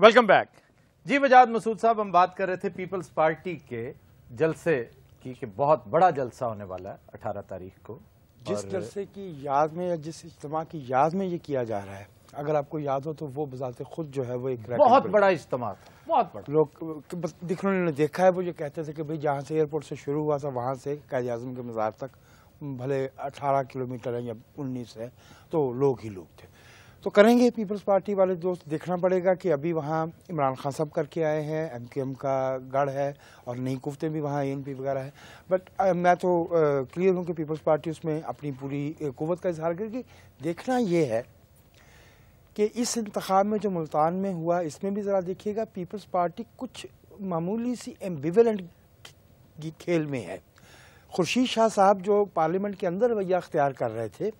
Welcome back. جی وجاد مسعود صاحب، ہم بات کر رہے تھے پیپلز پارٹی کے جلسے کی کہ بہت بڑا جلسہ ہونے والا ہے 18 تاریخ کو. جس جلسے کی یاد میں یا جس اجتماع کی یاد میں یہ کیا جا رہا ہے، اگر آپ کو یاد ہو تو وہ بذات خود جو ہے وہ ایک بہت بڑا اجتماع تھا، بہت بڑا. لوگ دکھنے نے دیکھا ہے، وہ یہ کہتے تھے کہ بھئی جہاں سے ایئرپورٹ سے شروع ہوا تھا وہاں سے قائد اعظم کے مزار تک بھلے 18 کلومیٹر ہے یا 19 ہے تو لوگ ہی لوگ تھے. تو کریں گے پیپلز پارٹی والے دوست. دیکھنا پڑے گا کہ ابھی وہاں عمران خان صاحب کر کے آئے ہیں، ایم کیو ایم کا گڑھ ہے اور نئی قوتیں بھی وہاں اے این پی وغیرہ ہے. بٹ میں تو کلیئر ہوں کہ پیپلز پارٹی اس میں اپنی پوری قوت کا اظہار کرے گی. دیکھنا یہ ہے کہ اس انتخاب میں جو ملتان میں ہوا اس میں بھی ذرا دیکھیے گا پیپلز پارٹی کچھ معمولی سی ایمبیولنٹ کھیل میں ہے. خورشید شاہ صاحب جو پارلیمنٹ کے اندر رویہ اختیار کر رہے تھے،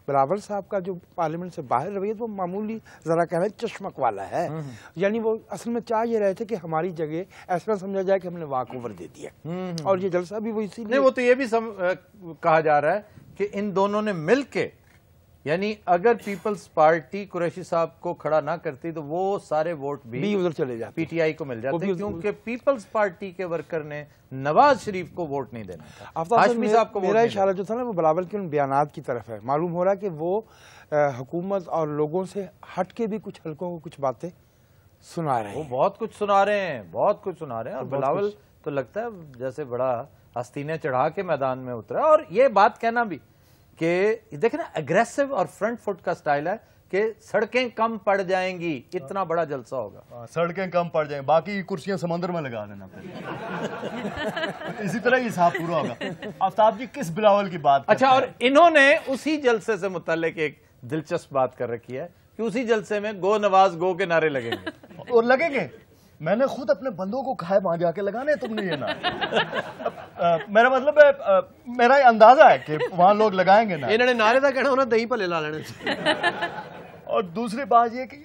بلاول صاحب کا جو پارلیمنٹ سے باہر رویہ وہ معمولی ذرا کہنا چشمک والا ہے. یعنی وہ اصل میں چاہ یہ رہے تھے کہ ہماری جگہ ایسا سمجھا جائے کہ ہم نے واک اوور دے دیا. اور یہ جلسہ بھی وہ اسی لیے نہیں، وہ تو یہ بھی کہا جا رہا ہے کہ ان دونوں نے مل کے، یعنی اگر پیپلز پارٹی قریشی صاحب کو کھڑا نہ کرتی تو وہ سارے ووٹ بھی ادھر چلے جاتے، پی ٹی آئی کو مل جاتے، کیونکہ پیپلز پارٹی کے ورکر نے نواز شریف کو ووٹ نہیں دینا تھا. ہاشمی صاحب کو میرا اشارہ جو تھا نا وہ بلاول کے ان بیانات کی طرف ہے. معلوم ہو رہا ہے کہ وہ حکومت اور لوگوں سے ہٹ کے بھی کچھ حلقوں کو کچھ باتیں سنا رہے ہیں. وہ بہت کچھ سنا رہے ہیں، بہت کچھ سنا رہے ہیں. اور بلاول تو لگتا ہے جیسے بڑا آستینے چڑھا کے میدان میں اترا. اور یہ بات کہنا بھی کہ دیکھیں نا اگریسو اور فرنٹ فٹ کا سٹائل ہے کہ سڑکیں کم پڑ جائیں گی، اتنا بڑا جلسہ ہوگا. سڑکیں کم پڑ جائیں، باقی کرسیاں سمندر میں لگا دینا اسی طرح یہ حساب پورا ہوگا. آفتاب جی کس بلاول کی بات؟ اچھا، اور انہوں نے اسی جلسے سے متعلق ایک دلچسپ بات کر رکی ہے کہ اسی جلسے میں گو نواز گو کے نعرے لگیں گے. اور لگیں گے. میں نے خود اپنے بندوں کو کہا ہے وہاں جا کے لگانے، تم نے یہ نہ میرا مطلب ہے، میرا یہ اندازہ ہے کہ وہاں لوگ لگائیں گے نا. انہوں نے نعرے تھا کہنا انہوں نے دہی پلے لا لینے. اور دوسری بات یہ کہ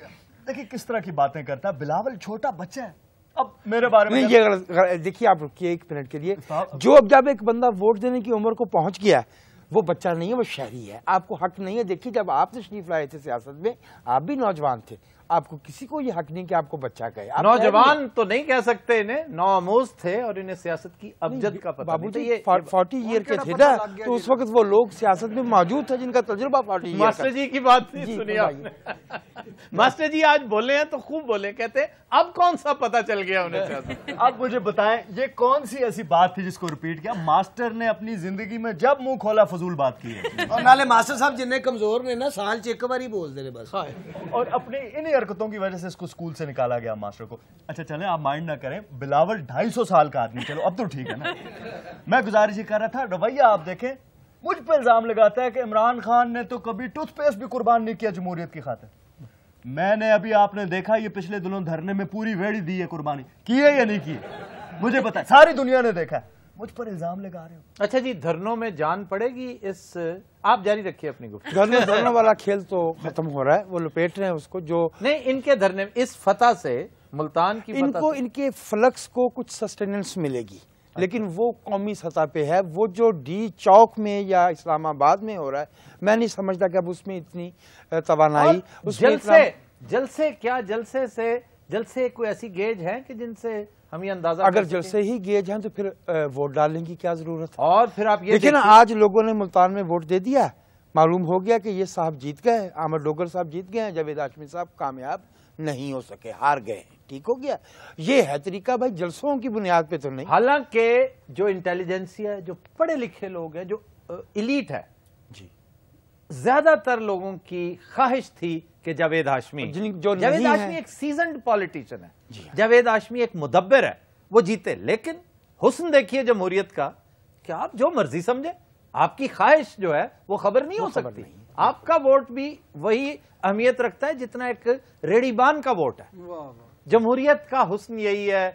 دیکھیں کس طرح کی باتیں کرتا ہے بلاول. چھوٹا بچہ ہے. اب میرے بارے میں یہ دیکھیے آپ رکیے ایک منٹ کے لیے. جو اب جب ایک بندہ ووٹ دینے کی عمر کو پہنچ گیا وہ بچہ نہیں ہے، وہ شہری ہے. آپ کو حق نہیں ہے. دیکھیے جب آپ تشریف لائے تھے سیاست میں آپ بھی نوجوان تھے، آپ کو کسی کو یہ حق نہیں کہ آپ کو بچہ کہے. نوجوان تو نہیں کہہ سکتے انہیں، نوآموز تھے اور انہیں سیاست کی ابجد کا پتہ. بابو جی 40 ایئر کے تھے نا، تو اس وقت وہ لوگ سیاست میں موجود تھے جن کا تجربہ 40 ایئر کا. ماسٹر جی کی بات نہیں سنی آپ نے. ماسٹر جی آج بولے ہیں تو خوب بولے، کہتے اب کون سا پتہ چل گیا انہیں سیاست. اب مجھے بتائیں یہ کون سی ایسی بات تھی جس کو ریپیٹ کیا؟ ماسٹر نے اپنی زندگی میں جب منہ کھولا فضول بات کی ہے. اور نالے ماسٹر صاحب جنہیں کمزور نے نا سال چ ایک بار بول دے بس. اور اپنی انہی حرکتوں کی وجہ سے اس کو اسکول سے نکالا گیا ماسٹر کو. اچھا چلیں آپ مائنڈ نہ کریں، بلاول 250 سال کا آدمی، چلو اب تو ٹھیک ہے نا. میں گزارش یہ کر رہا تھا رویہ آپ دیکھیں. مجھ پہ الزام لگاتا ہے کہ عمران خان نے تو کبھی ٹوتھ پیسٹ بھی قربان نہیں کیا جمہوریت کی خاطر. میں نے ابھی آپ نے دیکھا یہ پچھلے دنوں دھرنے میں پوری ویڑی دی ہے قربانی. کی ہے یا نہیں کی؟ مجھے پتا ہے، ساری دنیا نے دیکھا ہے. مجھ پر الزام لگا رہے ہو. اچھا جی، دھرنوں میں جان پڑے گی اس؟ آپ جاری رکھیے اپنی گفتگو. دھرنے والا کھیل تو ختم ہو رہا ہے، وہ لپیٹ رہے ہیں اس کو. جو نہیں، ان کے دھرنے اس فتح سے، ملتان کی ان کو ان کے فلکس کو کچھ سسٹیننس ملے گی، لیکن وہ قومی سطح پہ ہے. وہ جو ڈی چوک میں یا اسلام آباد میں ہو رہا ہے میں نہیں سمجھتا کہ اب اس میں اتنی توانائی. جلسے کیا جلسے کوئی ایسی گیج ہے کہ جن سے ہم یہ اندازہ اگر جلسے ہی گیج ہیں تو پھر ووٹ ڈالنے کی کیا ضرورت ہے؟ اور پھر آپ یہ دیکھیں نا، آج لوگوں نے ملتان میں ووٹ دے دیا، معلوم ہو گیا کہ یہ صاحب جیت گئے، احمد ڈوگر صاحب جیت گئے ہیں، جاوید ہاشمی صاحب کامیاب نہیں ہو سکے، ہار گئے. ٹھیک ہو گیا. یہ ہے طریقہ بھائی، جلسوں کی بنیاد پہ تو نہیں. حالانکہ جو انٹیلیجنسیا ہے، جو پڑھے لکھے لوگ ہیں، جو ایلیٹ ہے، جی زیادہ تر لوگوں کی خواہش تھی کہ جاوید ہاشمی ایک سیزنڈ پالیٹیشین ہے، جاوید ہاشمی ایک مدبر ہے، وہ جیتے. لیکن حسن دیکھیے جمہوریت کا کہ آپ جو مرضی سمجھے، آپ کی خواہش جو ہے وہ خبر نہیں ہو سکتی. آپ کا ووٹ بھی وہی اہمیت رکھتا ہے جتنا ایک ریڑی بان کا ووٹ ہے. جمہوریت کا حسن یہی ہے.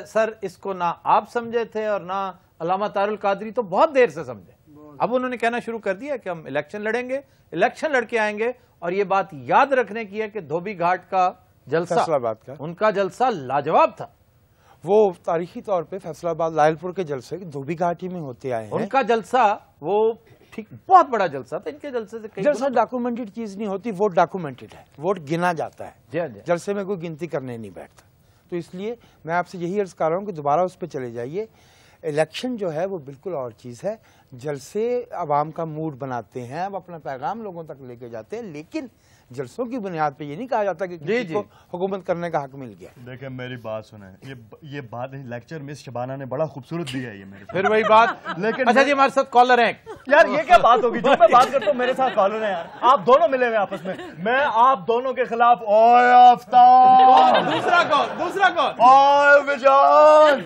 سر اس کو نہ آپ سمجھے تھے اور نہ علامہ طاہر القادری تو بہت دیر سے سمجھے. اب انہوں نے کہنا شروع کر دیا کہ ہم الیکشن لڑیں گے، الیکشن لڑ کے آئیں گے. اور یہ بات یاد رکھنے کی ہے کہ دھوبی گھاٹ کا جلسہ، فیصل آباد کا ان کا جلسہ لاجواب تھا. وہ تاریخی طور پہ فیصل آباد لائل پور کے جلسے دھوبی گھاٹی میں ہوتے آئے ہیں. ان کا جلسہ وہ ٹھیک بہت بڑا جلسہ تھا ان کے جلسے سے. جلسہ ڈاکومنٹڈ چیز نہیں ہوتی, ووٹ ڈاکومنٹڈ ہے, ووٹ گنا جاتا ہے, جی جلسے میں کوئی گنتی کرنے نہیں بیٹھتا. تو اس لیے میں آپ سے یہی عرض کر رہا ہوں کہ دوبارہ اس پہ چلے جائیے. الیکشن جو ہے وہ بالکل اور چیز ہے, جلسے عوام کا موڈ بناتے ہیں, اب اپنا پیغام لوگوں تک لے کے جاتے ہیں, لیکن جلسوں کی بنیاد پہ یہ نہیں کہا جاتا کہ کسی کو حکومت کرنے کا حق مل گیا. دیکھیں میری بات سنیں, یہ بات لیکچر مس شبانہ نے بڑا خوبصورت دیا ہے یہ میرے پھر وہی بات. لیکن اچھا جی ہمارے ساتھ کالر ہیں یار, یہ کیا بات ہوگی جو میں بات کرتا ہوں میرے ساتھ کالر ہیں یار, آپ دونوں ملے ہوئے آپس میں آپ دونوں کے خلاف. اوئے آفتاب, دوسرا کون اوئے وجان.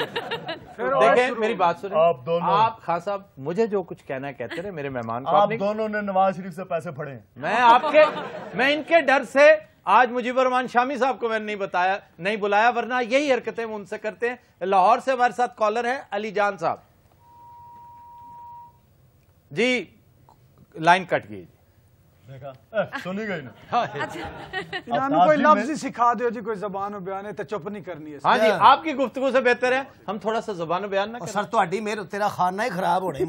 دیکھیں میری بات سنیں, آپ دونوں, آپ خان صاحب مجھے جو کچھ کہنا ہے کہتے رہے, میرے مہمان کو آپ دونوں نے نواز شریف سے پیسے پھڑے ہیں. میں ان کے ڈر سے آج مجیب الرحمان شامی صاحب کو میں نے نہیں بلایا, ورنہ یہی حرکتیں ان سے کرتے ہیں. لاہور سے ہمارے ساتھ کالر ہے علی جان صاحب. جی لائن کٹ گئی. سنی گئی نا, انہوں کوئی لفظ ہی سکھا دو جی, کوئی زبان و بیان ہے تو چپ نہیں کرنی ہے. ہاں جی, آپ کی گفتگو سے بہتر ہے ہم تھوڑا سا زبان و بیان نہ کریں. سر تہاڈی میرے تیرا خانہ ہی خراب ہونا ہی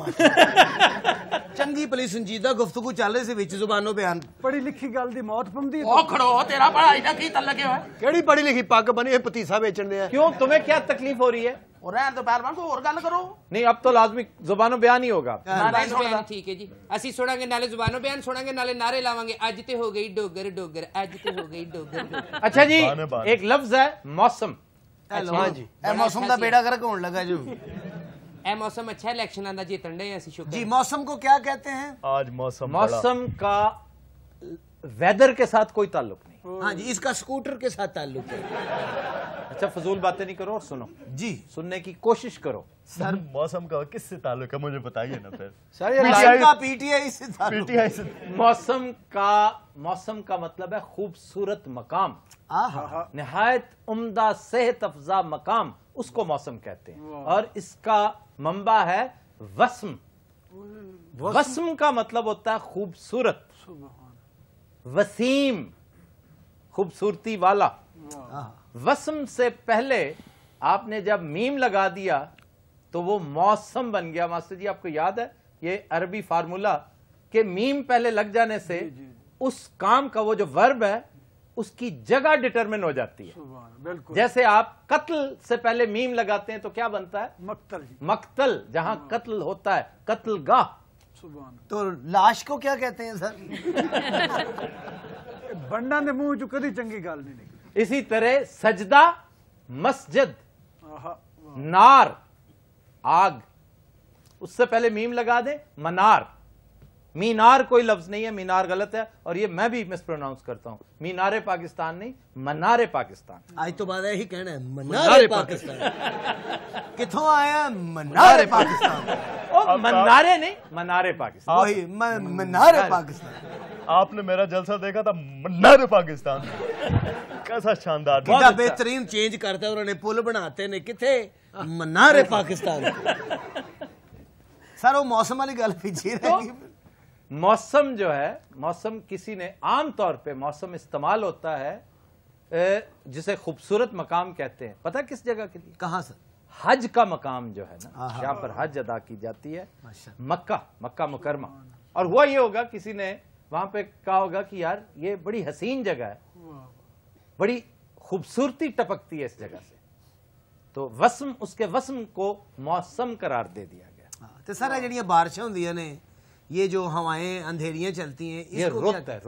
چنگی پلی سنجیدہ گفتگو چل رہی سی وچ زبان و بیان. پڑھی لکھی گل دی موت پوندی ہے. او کھڑو, تیرا پڑھائی دا کی تعلق ہے؟ کیڑی پڑھی لکھی پگ بنی پتیسا بیچن دے. کیوں تمہیں کیا تکلیف ہو رہی ہے؟ اور رہن تو پہلوان کو اور گل کرو. نہیں اب تو لازمی زبان و بیان ہی ہوگا. ٹھیک ہے جی, اسی سنیں گے نالے زبانوں بیان سنیں گے, نالے نعرے لاواں گے. اج تے ہو گئی ڈوگر ڈوگر, اج تے ہو گئی ڈوگر. اچھا جی, ایک لفظ ہے موسم. ہاں جی, اے موسم دا بیڑا گرک ہون لگا جو. اے موسم اچھا ہے, الیکشن دا جیتن دے اسی شکر. جی موسم کو کیا کہتے ہیں؟ آج موسم کا ویدر کے ساتھ کوئی تعلق نہیں. ہاں جی, اس کا سکوٹر کے ساتھ تعلق ہے. اچھا فضول باتیں نہیں کرو اور سنو جی, سننے کی کوشش کرو. سر موسم کا کس سے تعلق ہے مجھے بتائیے نا پھر. پی ٹی آئی سے تعلق. موسم کا مطلب ہے خوبصورت مقام, نہایت عمدہ صحت افزا مقام, اس کو موسم کہتے ہیں. اور اس کا منبع ہے وسم. وسم کا مطلب ہوتا ہے خوبصورت, وسیم, خوبصورتی والا. وسم سے پہلے آپ نے جب میم لگا دیا تو وہ موسم بن گیا. ماسٹر جی آپ کو یاد ہے یہ عربی فارمولا کہ میم پہلے لگ جانے سے اس کام کا وہ جو ورب ہے اس کی جگہ ڈٹرمن ہو جاتی ہے. جیسے آپ قتل سے پہلے میم لگاتے ہیں تو کیا بنتا ہے؟ مقتل. مقتل, جہاں قتل ہوتا ہے, قتل گاہ. تو لاش کو کیا کہتے ہیں سر؟ بنڈا نے منہ جو کدی چنگی گل نہیں. اسی طرح سجدہ مسجد, نار آگ, اس سے پہلے میم لگا دیں منار. مینار کوئی لفظ نہیں ہے, مینار غلط ہے اور یہ میں بھی مس پروناؤنس کرتا ہوں. مینار پاکستان نہیں, منار پاکستان. آج تو بعد یہی کہنا ہے منار پاکستان. کتھوں آیا منار پاکستان؟ منارے نہیں, منار پاکستان. وہی منار پاکستان. آپ نے میرا جلسہ دیکھا تھا منار پاکستان, کیسا شاندار, کتنا بہترین چینج کرتا ہے. انہوں نے پل بناتے نے کتنے منار پاکستان. سر وہ موسم والی گل پیچھے رہ گئی. موسم جو ہے, موسم کسی نے عام طور پہ موسم استعمال ہوتا ہے جسے خوبصورت مقام کہتے ہیں. پتہ کس جگہ کے لیے؟ کہاں سر؟ حج کا مقام جو ہے نا, جہاں پر حج ادا کی جاتی ہے, مکہ مکرمہ. اور ہوا یہ ہوگا کسی نے وہاں پہ کہا ہوگا کہ یار یہ بڑی حسین جگہ ہے, بڑی خوبصورتی ٹپکتی ہے اس جگہ سے, تو وسم, اس کے وسم کو موسم قرار دے دیا گیا. تو سر جڑیاں بارشیں ہوندیاں نے, یہ جو ہوائیں اندھیریاں چلتی ہیں, یہ رت ہے.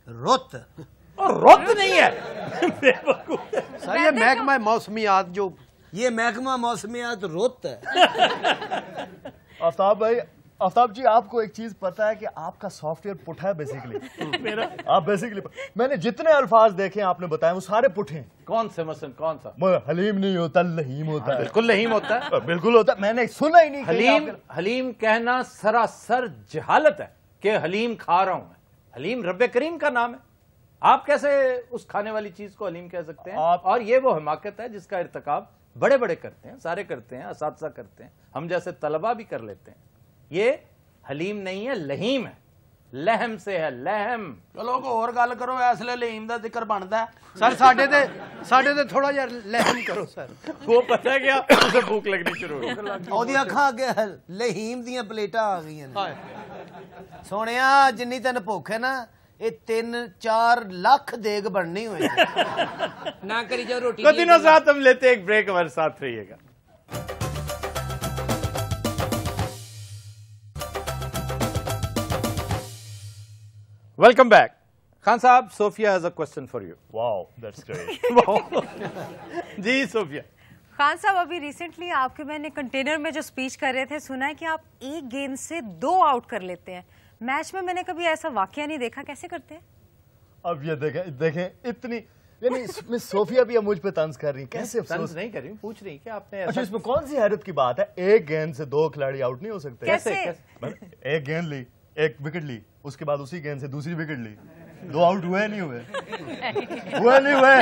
رت اور رت نہیں ہے سر, یہ محکمہ موسمیات جو یہ محکمہ موسمیات رت ہے. آفتاب بھائی, آفتاب جی آپ کو ایک چیز پتا ہے کہ آپ کا سافٹ ویئر پٹھا ہے بیسیکلی. آپ بیسیکلی میں نے جتنے الفاظ دیکھے آپ نے بتائے وہ سارے پٹھے ہیں. کون سے مثلا کون سا؟ حلیم نہیں ہوتا, لہیم ہوتا ہے. بالکل لہیم ہوتا ہے, بالکل ہوتا ہے. میں نے سنا ہی نہیں. حلیم کہنا سراسر جہالت ہے کہ حلیم کھا رہا ہوں. حلیم رب کریم کا نام ہے. آپ کیسے اس کھانے والی چیز کو حلیم کہہ سکتے ہیں؟ اور یہ وہ حماقت ہے جس کا ارتکاب بڑے بڑے کرتے ہیں, سارے کرتے ہیں, اساتذہ کرتے ہیں, ہم جیسے طلبہ بھی کر لیتے ہیں. یہ حلیم نہیں ہے, لہیم ہے. लहम से है, लहम। चलो कोई और गल करो, इसलिए लहीम का जिक्र बनता है सर। साडे ते थोड़ा जिहा लहम करो सर। वो पता है क्या, उसे भूख लगनी शुरू हो गई। ਉਹਦੀ ਅੱਖਾਂ ਅੱਗੇ ਲਹੀਮ ਦੀਆਂ ਪਲੇਟਾਂ ਆ ਗਈਆਂ ਨੇ। ਸੋਹਣਿਆ ਜਿੰਨੀ ਤੈਨੂੰ ਭੁੱਖ ਹੈ ਨਾ, ਇਹ 3-4 ਲੱਖ ਦੇਗ ਬਣਨੀ ਹੋਈ ना करी जाओ रोटी तो दिनों साथ हम लेते एक ब्रेक, हमारे साथ रहिएगा। Welcome back. खान साहब, Sofia has a question for you. Wow, that's great. जी सोफिया। खान साहब, अभी रिसेंटली आपके मैंने कंटेनर में जो स्पीच कर रहे थे, सुना है कि आप एक गेंद से 2 आउट कर लेते हैं मैच में। मैंने कभी ऐसा वाकया नहीं देखा, कैसे करते हैं? अब ये देखें इतनी, यानी इसमें सोफिया भी अब मुझ पे तंज कर रही है। कैसे तंज नहीं कर रही, पूछ रही क्या आपने? अच्छा, इसमें कौन सी हैरत की बात है? एक गेंद से 2 खिलाड़ी आउट नहीं हो सकते? कैसे? एक गेंद ली, एक विकेट ली, उसके बाद उसी गेंद से दूसरी विकेट ली, 2 आउट हुए नहीं हुए? हुए नहीं हुए?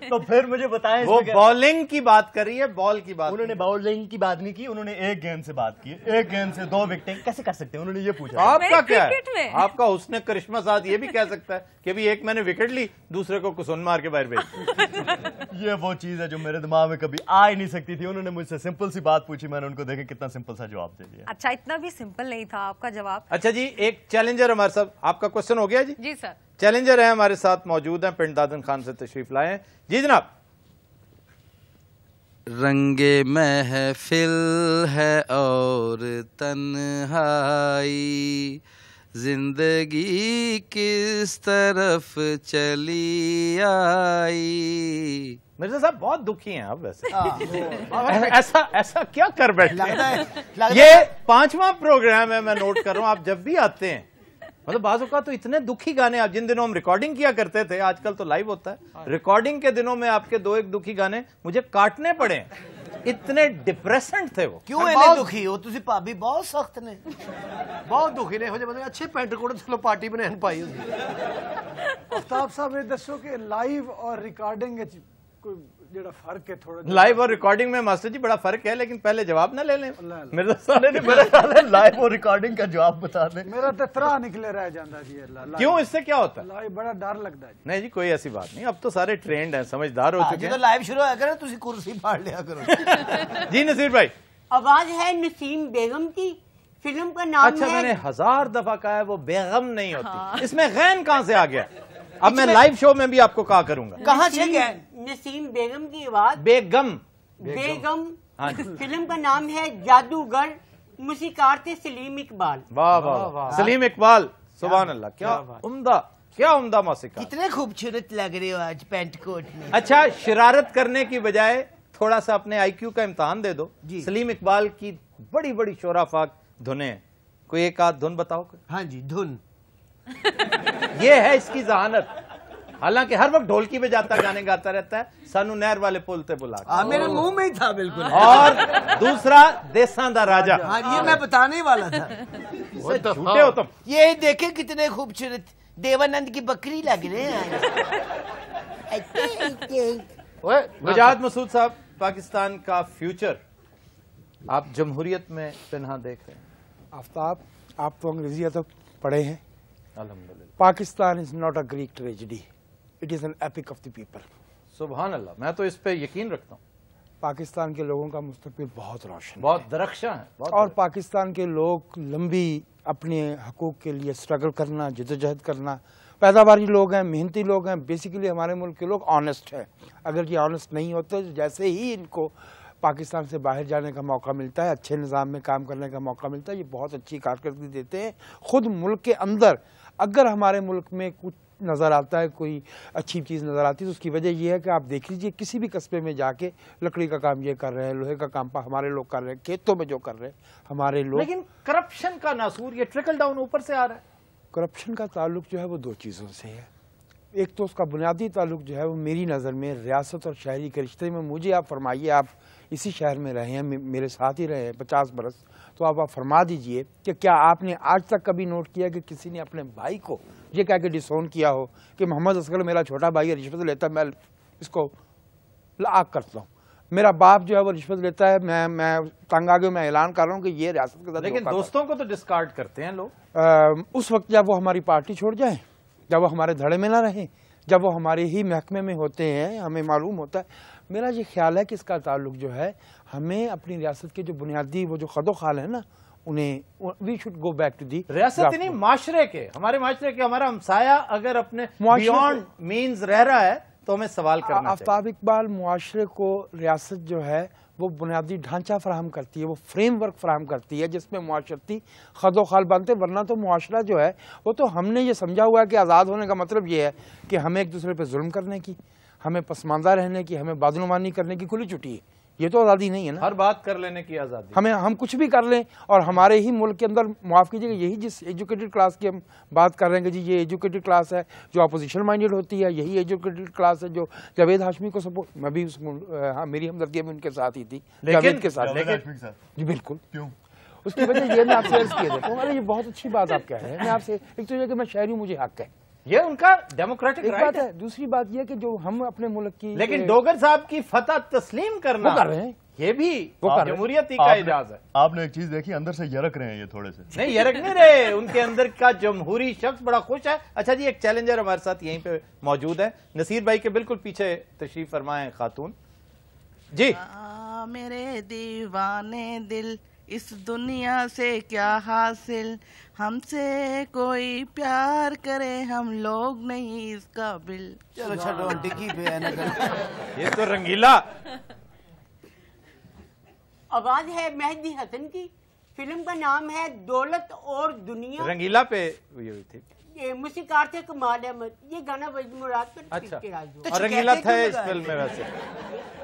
तो फिर मुझे बताएं। वो बॉलिंग की बात कर रही है, बॉल की बात। उन्होंने बॉलिंग की बात नहीं की, उन्होंने एक गेंद से बात की। एक गेंद से 2 विकेटें कैसे कर सकते हैं, उन्होंने ये पूछा। आपका क्या है? आपका हुस्न करिश्मा साथ ये भी कह सकता है कि अभी एक मैंने विकेट ली, दूसरे को कुसुन मार के बाहर भेज। ये वो चीज है जो मेरे दिमाग में कभी आ ही नहीं सकती थी। उन्होंने मुझसे सिंपल सी बात पूछी, मैंने उनको देखे कितना सिंपल सा जवाब दे दिया। अच्छा, इतना भी सिंपल नहीं था आपका जवाब। अच्छा जी, एक चैलेंजर हमारे साथ, आपका क्वेश्चन हो गया जी? जी सर। चैलेंजर है हमारे साथ मौजूद हैं, पिंड दादन खान से तशरीफ लाए हैं। जी जनाब। रंगे महफिल है और तन्हाई, जिंदगी किस तरफ चली आई। मिर्जा साहब बहुत दुखी हैं आप वैसे। ऐसा क्या कर बैठे? ये 5वां प्रोग्राम है, मैं नोट कर रहा हूं। आप जब भी आते हैं, मतलब बाजू का तो इतने दुखी गाने, आप जिन दिनों हम रिकॉर्डिंग किया करते थे, आजकल तो लाइव होता है, रिकॉर्डिंग के दिनों में आपके 2-1 दुखी गाने मुझे काटने पड़े। इतने डिप्रेसेंट थे वो। क्यों इतने दुखी हो तुसी? भाभी बहुत सख्त ने, बहुत दुखी ने। मतलब अच्छे पैंट कोट चलो पार्टी बनाने पाई होती। आफ्ताब साहब, ये दसो कि लाइव और रिकॉर्डिंग कोई जेड़ा फर्क है थोड़ा? लाइव और रिकॉर्डिंग में मास्टर जी बड़ा फर्क है, लेकिन पहले जवाब ना ले लें। मेरे ख्याल है लाइव और रिकॉर्डिंग का जवाब बता दें। मेरा तो त्राह निकले रह जाता जी। क्यों, इससे क्या होता है? लाइव बड़ा डर लगता है जी। नहीं जी, कोई ऐसी बात नहीं, अब तो सारे ट्रेंड हैं, समझदार हो चुके हैं। जो लाइव शुरू होया करे तुसी कुर्सी फाड़ लिया करो। जी नसीर भाई। आवाज है नसीम बेगम की, फिल्म का नाम अच्छा, है। मैंने 1000 दफा कहा है वो बेगम नहीं होती। इसमें गैन कहां से आ गया? अब मैं लाइव शो में भी आपको कहा करूंगा। कहां से गया? नसीम बेगम की आवाज। बेगम। हाँ। फिल्म का नाम है जादूगर, मुसीकार थे सलीम इकबाल। वाह वाह वाह, सलीम इकबाल, सुभान अल्लाह, क्या उम्दा मौसीकार। कितने खूबसूरत लग रहे हो आज पैंट कोट में। अच्छा, शरारत करने की बजाय थोड़ा सा अपने IQ का इम्तिहान दे दो। सलीम इकबाल की बड़ी बड़ी शोराफाक धुनें हैं, कोई एक आध धुन बताओ। हाँ जी, धुन। ये है इसकी जहानत। हालांकि हर वक्त ढोलकी पे जाता, गाने गाता रहता है, सानू नहर वाले पुल ते बुला। मेरे मुंह में ही था बिल्कुल। और दूसरा देसां दा राजा। हाँ, ये मैं बताने वाला था। झूठे हो तुम। ये देखे कितने खूबसूरत देवानंद की बकरी लग रहे हैं। वजाहत मसूद साहब, पाकिस्तान का फ्यूचर आप जमहूरियत में पिन्हा देख रहे हैं। आफ्ताब, आप तो अंग्रेजी तो पढ़े हैं। अल्हम्दुलिल्लाह। Pakistan is not a Greek tragedy, it is an epic of the people. सुभान अल्लाह, मैं तो इस पे यकीन रखता हूँ। पाकिस्तान के लोगों का मुस्तकबिल बहुत रोशन, बहुत दरख्शां है। और पाकिस्तान के लोग लंबी अपने हकूक के लिए स्ट्रगल करना, जद्दोजहद करना, पैदावारी लोग हैं, मेहनती लोग हैं। बेसिकली हमारे मुल्क के लोग ऑनेस्ट हैं। अगर ये ऑनेस्ट नहीं होते, जैसे ही इनको पाकिस्तान से बाहर जाने का मौका मिलता है, अच्छे निज़ाम में काम करने का मौका मिलता है, ये बहुत अच्छी कारकर्दगी देते हैं। खुद मुल्क के अंदर अगर हमारे मुल्क में कुछ नज़र आता है, कोई अच्छी चीज़ नज़र आती है, तो उसकी वजह यह है कि आप देख लीजिए किसी भी कस्बे में जाके लकड़ी का काम ये कर रहे हैं, लोहे का काम हमारे लोग कर रहे हैं, खेतों में जो कर रहे हैं हमारे लोग। लेकिन करप्शन का नासूर, ये ट्रिकल डाउन ऊपर से आ रहा है। करप्शन का ताल्लुक जो है वो 2 चीज़ों से है। एक तो उसका बुनियादी ताल्लुक जो है वो मेरी नज़र में रियासत और शहरी के रिश्ते में। मुझे आप फरमाइए, आप इसी शहर में रहे हैं, मेरे साथ ही रहे हैं 50 बरस, तो आप फरमा दीजिए कि क्या आपने आज तक कभी नोट किया कि किसी ने अपने भाई को ये कह के डिसोन किया हो कि मोहम्मद असगर मेरा छोटा भाई है, रिश्वत लेता, मैं इसको लाक करता हूँ। मेरा बाप जो है वो रिश्वत लेता है, मैं तंग आ गया, मैं ऐलान कर रहा हूँ कि ये रियासत के साथ। लेकिन दोस्तों को तो डिस्कार्ड करते हैं लोग। उस वक्त जब वो हमारी पार्टी छोड़ जाए, जब वो हमारे धड़े में ना रहे, जब वो हमारे ही महकमे में होते हैं, हमें मालूम होता है। मेरा ये ख्याल है कि इसका ताल्लुक जो है हमें अपनी रियासत के जो बुनियादी वो जो खदोखाल है ना, उन्हें we should go back to the रियासत नहीं, माशरे के, हमारे माशरे के, हमारा हमसाया अगर अपने बियॉन्ड मीन्स रह रहा है तो हमें सवाल करना चाहिए। आफ्ताब इकबाल, मुआशरे को रियासत जो है वो बुनियादी ढांचा फराहम करती है, वो फ्रेम वर्क फराहम करती है जिसमें मुआशरती खदोखाल बनते। वरना तो मुआशरा जो है वो तो हमने ये समझा हुआ है कि आज़ाद होने का मतलब ये है कि हमें एक दूसरे पे जुल्म करने की, हमें पसमानदा रहने की, हमें बादनुमानी करने की खुली छुट्टी है। ये तो आज़ादी नहीं है ना, हर बात कर लेने की आज़ादी। हम कुछ भी कर लें। और हमारे ही मुल्क के अंदर, माफ़ कीजिएगा, यही जिस एजुकेटेड क्लास की हम बात कर रहे हैं कि जी ये एजुकेटेड क्लास है जो अपोजिशन माइंडेड होती है, यही एजुकेटेड क्लास है जो जावेद हाशमी को सपोर्ट, मैं भी मेरी हमदर्दी में उनके साथ ही थी, जावेद के साथ। जी बिल्कुल। क्यों? उसकी वजह ये मैं आपसे अर्ज किया देता हूँ। अरे ये बहुत अच्छी बात आप कह रहे हैं। मैं आपसे एक तो ये कि मैं शहरी हूँ, मुझे हक है, ये उनका डेमोक्रेटिक राइट है। दूसरी बात यह कि जो हम अपने मुल्क की, लेकिन डोगर साहब की फतह तस्लीम करना वो कर रहे हैं, ये भी जमहूरियत का इजाज़ है। आपने एक चीज देखी, अंदर से यरक रहे हैं ये थोड़े से। नहीं यरक नहीं रहे, उनके अंदर का जमहूरी शख्स बड़ा खुश है। अच्छा जी, एक चैलेंजर हमारे साथ यहीं पे मौजूद है, नसीर भाई के बिल्कुल पीछे तशरीफ फरमाए खातून जी। मेरे दीवाने दिल, इस दुनिया से क्या हासिल, हमसे कोई प्यार करे, हम लोग नहीं इसका बिल। चलो छोड़ो आंटी की बयान कर। ये तो रंगीला आवाज है मेहदी हसन की। फिल्म का नाम है दौलत और दुनिया। रंगीला पे ये हुई थी, ये मूसीकार थे कमाल अहमद, ये गाना मुराद पर। अच्छा, और रंगीला था इस फिल्म में। वैसे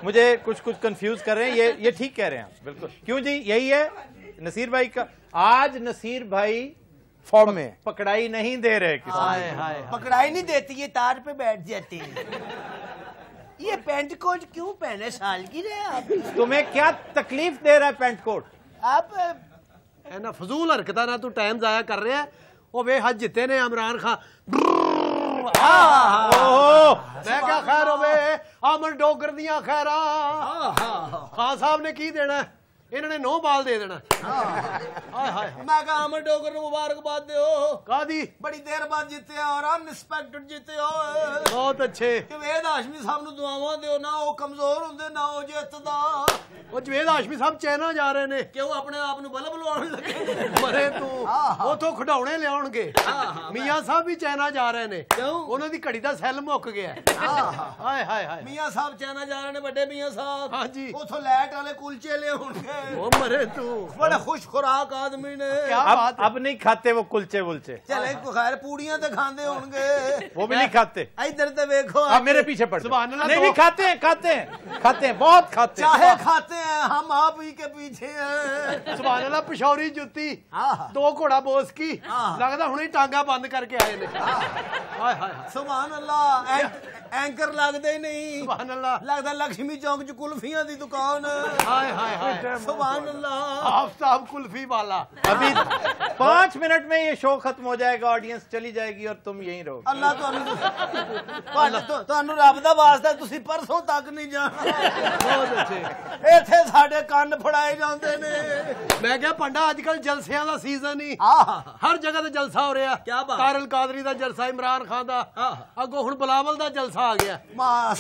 मुझे कुछ कंफ्यूज कर रहे हैं, ये ठीक कह रहे हैं आप, बिल्कुल। क्यों जी, यही है नसीर भाई का। आज नसीर भाई फॉर्म में पकड़ाई नहीं दे रहे किसी, पकड़ाई नहीं देती, ये तार पे बैठ जाती है। ये पेंट कोट क्यों पहने, साल की रहे आप? तुम्हें क्या तकलीफ दे रहा है पेंट कोट? आप ना फजूल हरकता ना तू टाइम जाया कर रहे हैं। ओ वे हज जिते ने इमरान खान। मैं क्या खैर हो वे अमन डोगर दियां खैरा। खान साहब ने की देना, इन्होंने 9 बाल दे देना। मैं कहा अमर डोगर मुबारकबाद दो, कादी बड़ी देर बाद जीते और अनएक्सपेक्टेड जीते हो। बहुत अच्छे। जवेद हाशमी साहब ਨੂੰ ਦੁਆਵਾਂ ਦਿਓ ਨਾ, ਉਹ ਕਮਜ਼ੋਰ ਹੁੰਦੇ ਨਾ ਉਹ ਜਿੱਤਦਾ। ਉਹ ਜਵੇਦ ਹਾਸ਼ਮੀ ਸਾਹਿਬ ਚਾਈਨਾ ਜਾ ਰਹੇ ਨੇ। ਕਿਉਂ ਆਪਣੇ ਆਪ ਨੂੰ ਬਲਬ ਲਵਾਉਣ ਲੱਗੇ? ਮਰੇ ਤੂੰ, ਉਥੋਂ ਖਿਡੌਣੇ ਲਿਆਉਣਗੇ। ਮੀਆਂ ਸਾਹਿਬ ਵੀ ਚਾਈਨਾ ਜਾ ਰਹੇ ਨੇ। ਕਿਉਂ? ਉਹਨਾਂ ਦੀ ਘੜੀ ਦਾ ਸੈੱਲ ਮੁੱਕ ਗਿਆ। ਹਾਏ ਹਾਏ ਹਾਏ। ਮੀਆਂ ਸਾਹਿਬ ਚਾਈਨਾ ਜਾ ਰਹੇ ਨੇ, ਵੱਡੇ ਮੀਆਂ ਸਾਹਿਬ। ਹਾਂਜੀ। ਉਥੋਂ ਲੈਟ ਵਾਲੇ ਕੁਲਚੇ ਲਿਆਉਣਗੇ। ओ मरे तू, बड़ा खुश खुराक आदमी ने। क्या बात है? अब नहीं खाते वो कुलचे वुलचे। चले खैर पूड़ियां तो खाते होंगे, वो भी नहीं खाते। इधर तो देखो, आप मेरे पीछे पड़ जाओ। नहीं भी खाते हैं, खाते हैं, खाते हैं, बहुत खाते हैं, चाहे खाते हैं, हम आप ही के पीछे हैं। सुभान अल्लाह। पिशौरी जुत्ती, 2 घोड़ा बोस की, लगता हुणे टांगा बंद करके आए ने। हाय हाय सुभान अल्लाह। एंकर लगते नहीं, सुभान अल्लाह। लगता लक्ष्मी चौक च कुल्फियां दी दुकान। हाय हाय हाय। सुभान अल्लाह। आफ्ताब कुल्फी वाला। अभी 5 मिनट में ये शो खत्म हो जाएगा, ऑडियंस चली जाएगी और तुम यहीं रहोगे। अल्लाह ਤੁਹਾਨੂੰ ਰੱਬ ਦਾ ਵਾਸਤਾ, ਤੁਸੀਂ ਪਰਸੋਂ ਤੱਕ ਨਹੀਂ ਜਾਣਾ। बहुत अच्छे। ਇੱਥੇ ਸਾਡੇ ਕੰਨ ਫੜਾਏ ਜਾਂਦੇ ਨੇ। मैं क्या पंडा आजकल जलसियां ਦਾ सीजन ही, हर जगह ਤੇ ਜਲਸਾ ਹੋ ਰਿਹਾ। क्या बात? ਕਾਰਲ ਕਾਦਰੀ ਦਾ ਜਲਸਾ, ਇਮਰਾਨ ਖਾਨ ਦਾ, ਅੱਗੋਂ ਹੁਣ ਬਲਾਵਲ ਦਾ ਜਲਸਾ ਆ ਗਿਆ।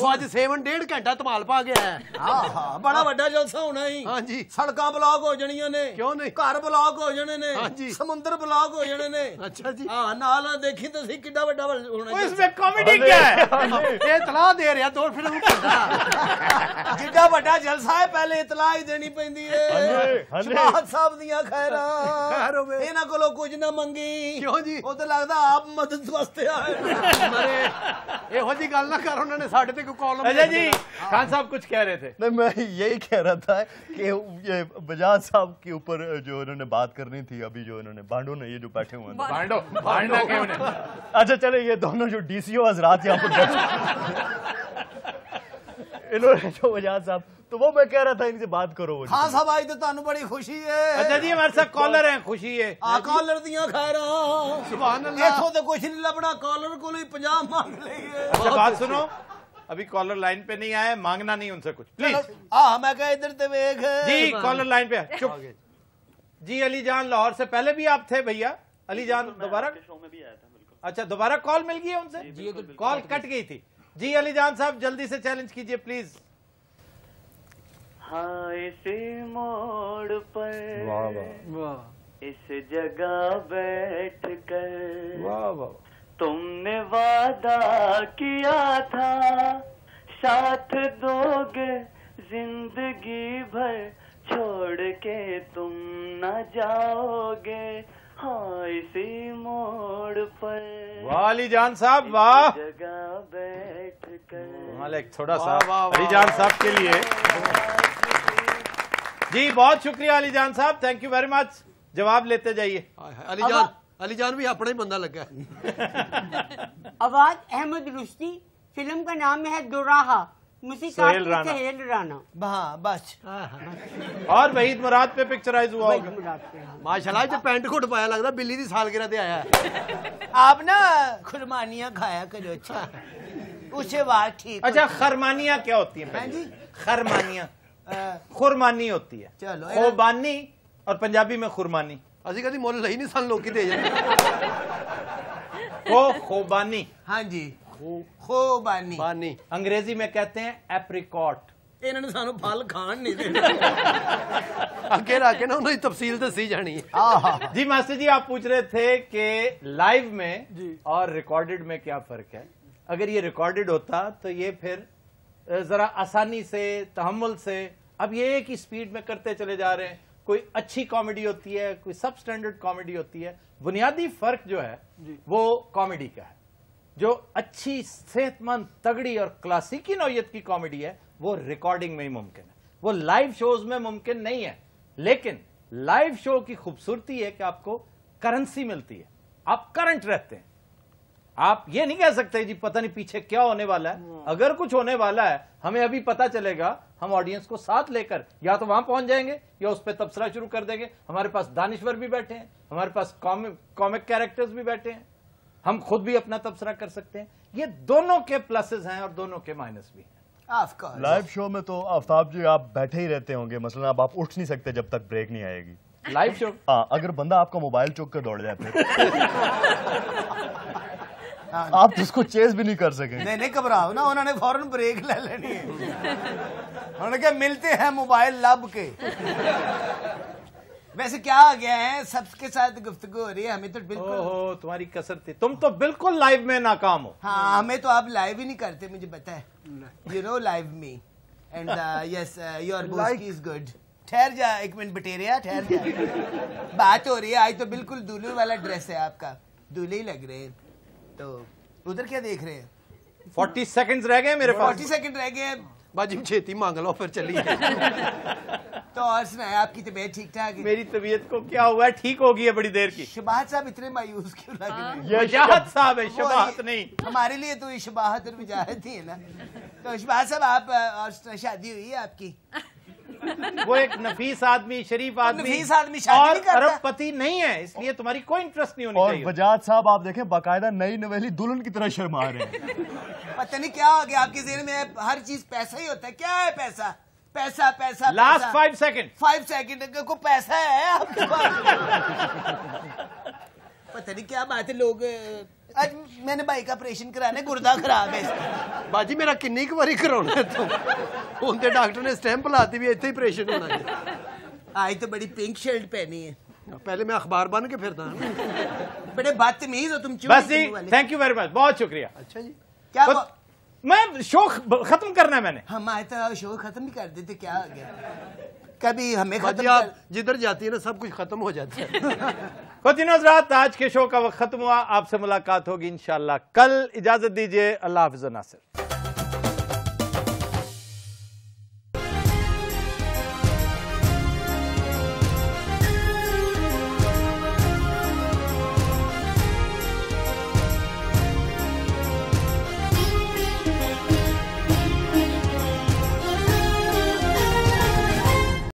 ਉਹ ਅੱਜ 1.5 ਘੰਟਾ ਧਮਾਲ ਪਾ ਗਿਆ ਹੈ। ਬੜਾ ਵੱਡਾ ਜਲਸਾ ਹੋਣਾ ਹੀ। ਹਾਂਜੀ। ਸੜਕਾਂ ਬਲੌਕ ਹੋ ਜਾਣੀਆਂ ਨੇ। ਕਿਉਂ ਨਹੀਂ? ਘਰ ਬਲੌਕ ਹੋ ਜਾਣੇ ਨੇ। ਹਾਂਜੀ। ਸਮੁੰਦਰ ਬਲੌਕ ਹੋ ਜਾਣੇ ਨੇ। अच्छा जी। ਹਾਂ, ਨਾਲ ਦੇਖੀ ਤੁਸੀਂ ਕਿੱਡਾ ਵੱਡਾ ਹੋਣਾ। इसमें कॉमेडी क्या है? ਇਹ ਇਤਲਾਹ ਦੇ ਰਿਹਾ ਦੋ ਫਿਲਮ ਪੰਡਾ। ਜਿੱਡਾ ਵੱਡਾ ਜਲਸਾ ਹੈ, ਪਹਿਲੇ ਇਤਲਾਹ ਹੀ ਦੇਣੀ ਪੈਂਦੀ ਹੈ। ਸ਼ਮਾਤ ਸਾਹਿਬ ਦੀਆਂ ਖੈਰਾਂ, ਇਹਨਾਂ ਕੋਲੋਂ ਕੁਝ ਨਾ ਮੰਗੀ। ਕਿਉਂ ਜੀ? ਉਹ ਤਾਂ ਲੱਗਦਾ ਆਪ ਮਦਦ ਵਾਸਤੇ ਆਏ। ਮਰੇ ਇਹੋ ਜੀ ਗੱਲ ਨਾ ਕਰ, ਉਹਨਾਂ ਨੇ ਸਾਡੇ ਤੇ ਕੋਈ ਕॉलम। अच्छा जी, खान साहब कुछ कह रहे थे। नहीं, मैं यही कह रहा था कि ये बजाज साहब के ऊपर जो इन्होंने बात करनी थी, अभी जो इन्होंने बांडो ने, ये जो बैठे हुए हैं, बांडो के उन्हें। अच्छा चले, ये दोनों जो डीसीओ हजरात यहाँ पर बैठे इन्होंने जो बजाज साहब, तो वो मैं कह रहा था इनसे बात करो। हाँ साहब, आज तो ਤੁਹਾਨੂੰ बड़ी खुशी है। अच्छा जी, हमारे साथ कॉलर हैं, खुशी है। कॉलर दियां खैरां। सुभान अल्लाह। इथों तो कुछ नहीं लभना, कॉलर को 50 मांग लईए। अच्छा बात सुनो, अभी कॉलर लाइन पे नहीं आए, मांगना नहीं उनसे कुछ प्लीज। मैं कहा इधर ते वेख जी कॉलर लाइन पे चुप जी। अली जान लाहौर से पहले भी आप थे भैया? अली जान दोबारा शो में भी आया था। बिल्कुल। अच्छा दोबारा कॉल मिल गई उनसे? जी कॉल कट गई थी जी। अली जान साहब जल्दी से चैलेंज कीजिए प्लीज। हाँ इसी मोड़ पर वाह वाह इस जगह बैठ कर वाह वाह तुमने वादा किया था साथ दोगे जिंदगी भर छोड़ के तुम न जाओगे हाँ इसी मोड़ पर। वाह अली जान साहब वाह। जगह बैठ कर एक थोड़ा सा अली जान साहब के लिए जी बहुत शुक्रिया अली जान साहब, थैंक यू वेरी मच। जवाब लेते जाइए। अली जान भी अपना ही बंदा लगा है। आवाज अहमद रुश्ती, फिल्म का नाम है दोराहा, सोहेल राना। हाँ बस। और वहीद मुराद पे पिक्चराइज हुआ होगा माशाल्लाह। जो पैंट कोट पाया लगता बिल्ली की सालगिरह ते आया है। आप ना खुरमानियां खाया करो। अच्छा उसे बात ठीक। अच्छा खरमानियां क्या होती है जी? खरमानियां खुरमानी होती है। चलो खोबानी और पंजाबी में खुरमानी। असी कभी मुल नहीं सन लोग दे खोबानी। हाँ जी खोबानी। बानी अंग्रेजी में कहते हैं एप्रिकॉट। इन्होंने सानू फल खान नहीं देना। अगे रख के ना उन्होंने तफसील दसी जानी है। जी मास्टर जी आप पूछ रहे थे कि लाइव में और रिकॉर्डेड में क्या फर्क है। अगर ये रिकॉर्डेड होता तो ये फिर जरा आसानी से तहम्मुल से, अब ये एक ही स्पीड में करते चले जा रहे हैं। कोई अच्छी कॉमेडी होती है, कोई सब स्टैंडर्ड कॉमेडी होती है। बुनियादी फर्क जो है वो कॉमेडी का है। जो अच्छी सेहतमंद तगड़ी और क्लासिकी नौयत की कॉमेडी है वो रिकॉर्डिंग में ही मुमकिन है, वो लाइव शोज में मुमकिन नहीं है। लेकिन लाइव शो की खूबसूरती है कि आपको करेंसी मिलती है, आप करंट रहते हैं। आप ये नहीं कह सकते जी पता नहीं पीछे क्या होने वाला है। अगर कुछ होने वाला है हमें अभी पता चलेगा, हम ऑडियंस को साथ लेकर या तो वहां पहुंच जाएंगे या उस पर तबसरा शुरू कर देंगे। हमारे पास दानिश्वर भी बैठे हैं, हमारे पास कॉमिक कैरेक्टर्स भी बैठे हैं, हम खुद भी अपना तबसरा कर सकते हैं। ये दोनों के प्लसेस हैं और दोनों के माइनस भी हैं। लाइव शो में तो आफ्ताब जी आप बैठे ही रहते होंगे, मसलन अब आप उठ नहीं सकते जब तक ब्रेक नहीं आएगी। लाइव शो हाँ, अगर बंदा आपका मोबाइल चुक कर दौड़ जाए आप तो उसको चेस भी नहीं कर सके। नहीं घबराओ ना, उन्होंने फौरन ब्रेक ले लेनी है। उन्होंने क्या मिलते हैं मोबाइल लब के। वैसे क्या आ गया है, सबके साथ गुफ्तगू हो रही है, हमें तो बिल्कुल तुम्हारी कसर थी, तुम तो बिल्कुल लाइव में नाकाम हो। हाँ हमें तो आप लाइव ही नहीं करते, मुझे पता है। You know live me and yes your Boski is good. ठहर जा एक मिनट बटेरिया, ठहर जा। बात हो रही है, आज तो बिल्कुल दूल्हे वाला ड्रेस है आपका, दूल्हे ही लग रहे हैं। तो उधर क्या देख रहे हैं? 40 सेकंड्स रह गए मेरे पास। 40 सेकंड रह गए। बाजी छेती मांग लो फिर चलिए। तो और सुनाए, आपकी तबीयत ठीक ठाक है? मेरी तबीयत को क्या हुआ है, ठीक होगी है बड़ी देर की। शबाहत साहब इतने मायूस क्यों लग रहे हैं? ये शबाहत साहब है, शबाहत नहीं। हमारे लिए तो ये शबाहत और वजाहत ही है ना। तो शबाहत साहब आप और शादी हुई है आपकी? वो एक नफीस आदमी, शरीफ आदमी, नफीस आदमी शादी नहीं करता, अरबपति नहीं है, इसलिए तुम्हारी कोई इंटरेस्ट नहीं होनी चाहिए। और वजाद साहब आप देखें बाकायदा नई नवेली दुल्हन की तरह शर्मा रहे हैं। पता नहीं क्या हो गया आपके ज़हन में, हर चीज पैसा ही होता है। क्या है पैसा? पैसा पैसा लास्ट 5 सेकंड 5 सेकंड को पैसा है आपके पास। पता नहीं क्या बात है। लोग आज मैंने भाई का ऑपरेशन कराना है, गुर्दा खराब है इसका। बाजी मेरा किन्नी की बारी कराना है तो उनके डॉक्टर ने स्टैंप लाती भी इतने ही ऑपरेशन होना है। आज तो बड़ी पिंक शर्ट पहनी है। पहले मैं अखबार बन के फिरता बड़े बदतमीज हो तुम। बस जी, थैंक यू वेरी मच, बहुत शुक्रिया। अच्छा जी, क्या मैं शो खत्म करना है मैंने। हम आए तो शो खत्म ही कर देते, क्या आ गया? कभी हमें खत्म आप जिधर जाती है ना सब कुछ खत्म हो जाता है। खुद रात आज के शो का वक्त खत्म हुआ, आपसे मुलाकात होगी इंशाल्लाह कल। इजाजत दीजिए, अल्लाह हाफिज़ नासिर।